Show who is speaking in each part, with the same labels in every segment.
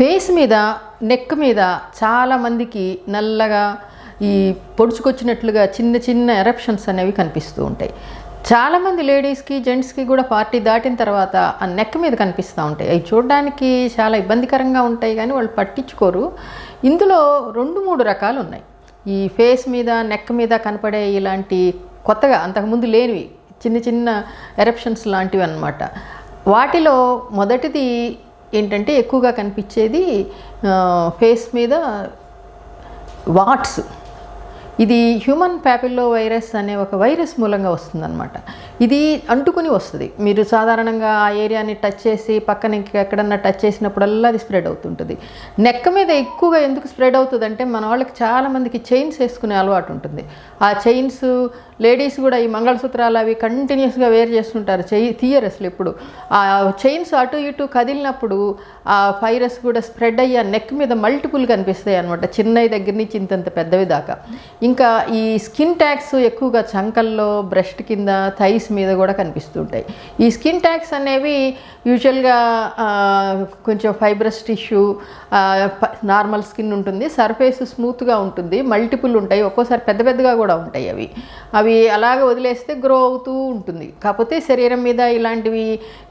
Speaker 1: Face మీద, neck మీద చాలామందికి నల్లగా ఈ పొడుచుకొచ్చినట్లుగా చిన్న చిన్న ఎరప్షన్స్ అనేవి కనిపిస్తూ ఉంటాయి. చాలామంది లేడీస్కి, జెంట్స్కి కూడా పార్టీ దాటిన తర్వాత ఆ నెక్ మీద కనిపిస్తూ ఉంటాయి. అవి చూడడానికి చాలా ఇబ్బందికరంగా ఉంటాయి కానీ వాళ్ళు పట్టించుకోరు. ఇందులో 2-3 రకాలు ఉన్నాయి. ఈ ఫేస్ మీద, నెక్ మీద కనపడే ఇలాంటి కొత్తగా అంతకుముందు లేనివి చిన్న చిన్న ఎరప్షన్స్ లాంటివి అన్నమాట. వాటిలో మొదటిది ఏంటంటే ఎక్కువగా కనిపించేది ఫేస్ మీద వాట్స్. ఇది హ్యూమన్ ప్యాపిల్లో వైరస్ అనే ఒక వైరస్ మూలంగా వస్తుందన్నమాట. ఇది అంటుకుని వస్తుంది. మీరు సాధారణంగా ఆ ఏరియాని టచ్ చేసి పక్కన ఎక్కడన్నా టచ్ చేసినప్పుడల్లా అది స్ప్రెడ్ అవుతుంటుంది. నెక్ మీద ఎక్కువగా ఎందుకు స్ప్రెడ్ అవుతుందంటే మన వాళ్ళకి చాలామందికి చైన్స్ వేసుకునే అలవాటు ఉంటుంది. ఆ చైన్స్ లేడీస్ కూడా ఈ మంగళసూత్రాలు అవి కంటిన్యూస్గా వేర్ చేస్తుంటారు, తీయరు అసలు ఎప్పుడు. ఆ చైన్స్ అటు ఇటు కదిలినప్పుడు ఆ వైరస్ కూడా స్ప్రెడ్ అయ్యి ఆ నెక్ మీద మల్టిపుల్ కనిపిస్తాయి అనమాట, చిన్నవి దగ్గర నుంచి ఇంతంత పెద్దవి దాకా. ఇంకా ఈ స్కిన్ ట్యాగ్స్ ఎక్కువగా చంకల్లో, బ్రెస్ట్ కింద, థైస్ మీద కూడా కనిపిస్తుంటాయి. ఈ స్కిన్ ట్యాగ్స్ అనేవి యూజువల్గా కొంచెం ఫైబ్రస్ టిష్యూ, నార్మల్ స్కిన్ ఉంటుంది, సర్ఫేస్ స్మూత్గా ఉంటుంది, మల్టిపుల్ ఉంటాయి, ఒక్కోసారి పెద్ద పెద్దగా కూడా ఉంటాయి. అవి అలాగ వదిలేస్తే గ్రో అవుతూ ఉంటుంది. కాకపోతే శరీరం మీద ఇలాంటివి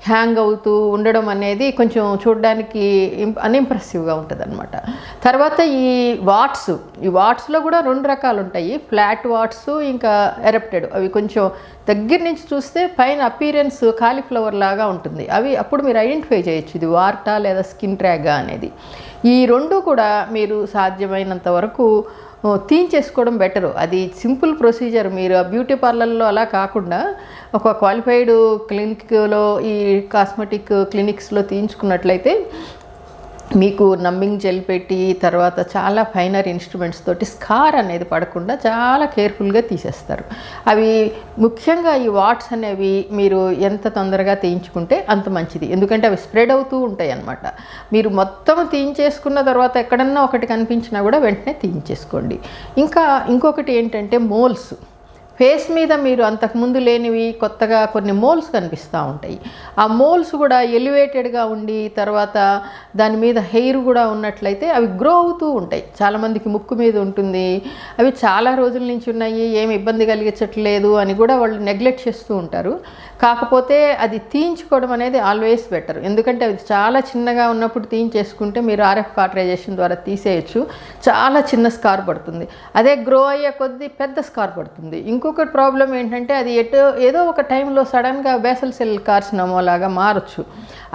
Speaker 1: హ్యాంగ్ అవుతూ ఉండడం అనేది కొంచెం చూడడానికి అన్ఇంప్రెసివ్గా ఉంటుంది అనమాట. తర్వాత ఈ వాట్స్లో కూడా 2 రకాలు ఉంటాయి. ఫ్లాట్ వాట్స్, ఇంకా ఎరప్టెడ్. అవి కొంచెం దగ్గర నుంచి చూస్తే పైన అపీరెన్స్ కాలీఫ్లవర్ లాగా ఉంటుంది. అప్పుడు మీరు ఐడెంటిఫై చేయొచ్చు ఇది వార్టా లేదా స్కిన్ ట్రాగా అనేది. ఈ 2 కూడా మీరు సాధ్యమైనంత వరకు తీయించేసుకోవడం బెటరు. అది సింపుల్ ప్రొసీజర్. మీరు ఆ బ్యూటీ పార్లర్లో అలా కాకుండా ఒక క్వాలిఫైడ్ క్లినిక్లో, ఈ కాస్మెటిక్ క్లినిక్స్లో తీయించుకున్నట్లయితే మీకు నమ్మింగ్ జెల్ పెట్టి తర్వాత చాలా ఫైనర్ ఇన్స్ట్రుమెంట్స్ తోటి స్కార్ అనేది పడకుండా చాలా కేర్ఫుల్గా తీసేస్తారు. అవి ముఖ్యంగా ఈ వాట్స్ అనేవి మీరు ఎంత తొందరగా తీయించుకుంటే అంత మంచిది. ఎందుకంటే అవి స్ప్రెడ్ అవుతూ ఉంటాయి అన్నమాట. మీరు మొత్తం తీయించేసుకున్న తర్వాత ఎక్కడన్నా ఒకటి కనిపించినా కూడా వెంటనే తీయించేసుకోండి. ఇంకొకటి ఏంటంటే మోల్స్. ఫేస్ మీద మీరు అంతకుముందు లేనివి కొత్తగా కొన్ని మోల్స్ కనిపిస్తూ ఉంటాయి. ఆ మోల్స్ కూడా ఎలివేటెడ్గా ఉండి తర్వాత దాని మీద హెయిర్ కూడా ఉన్నట్లయితే అవి గ్రో అవుతూ ఉంటాయి. చాలామందికి ముక్కు మీద ఉంటుంది, అవి చాలా రోజుల నుంచి ఉన్నాయి, ఏమి ఇబ్బంది కలిగించట్లేదు అని కూడా వాళ్ళు నెగ్లెక్ట్ చేస్తూ ఉంటారు. కాకపోతే అది తీయించుకోవడం అనేది ఆల్వేస్ బెటర్. ఎందుకంటే అది చాలా చిన్నగా ఉన్నప్పుడు తీయించేసుకుంటే మీరు RF కాటరైజేషన్ ద్వారా తీసేయచ్చు, చాలా చిన్న స్కార్ పడుతుంది. అదే గ్రో అయ్యే కొద్దీ పెద్ద స్కార్ పడుతుంది. ఇంకొకటి ప్రాబ్లం ఏంటంటే అది ఏదో ఒక టైంలో సడన్గా బేసల్ సెల్ కార్సినోమా లాగా మారచ్చు.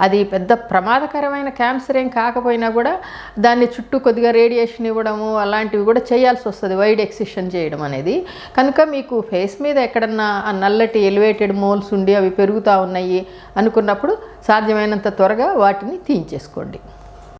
Speaker 1: అది పెద్ద ప్రమాదకరమైన క్యాన్సర్ ఏం కాకపోయినా కూడా దాన్ని చుట్టూ కొద్దిగా రేడియేషన్ ఇవ్వడము అలాంటివి కూడా చేయాల్సి వస్తుంది, వైడ్ ఎక్సిషన్ చేయడం అనేది. కనుక మీకు ఫేస్ మీద ఎక్కడన్నా ఆ నల్లటి ఎలివేటెడ్ మోల్స్ ఉండి అవి పెరుగుతూ ఉన్నాయి అనుకున్నప్పుడు సాధ్యమైనంత త్వరగా వాటిని తీయించేసుకోండి.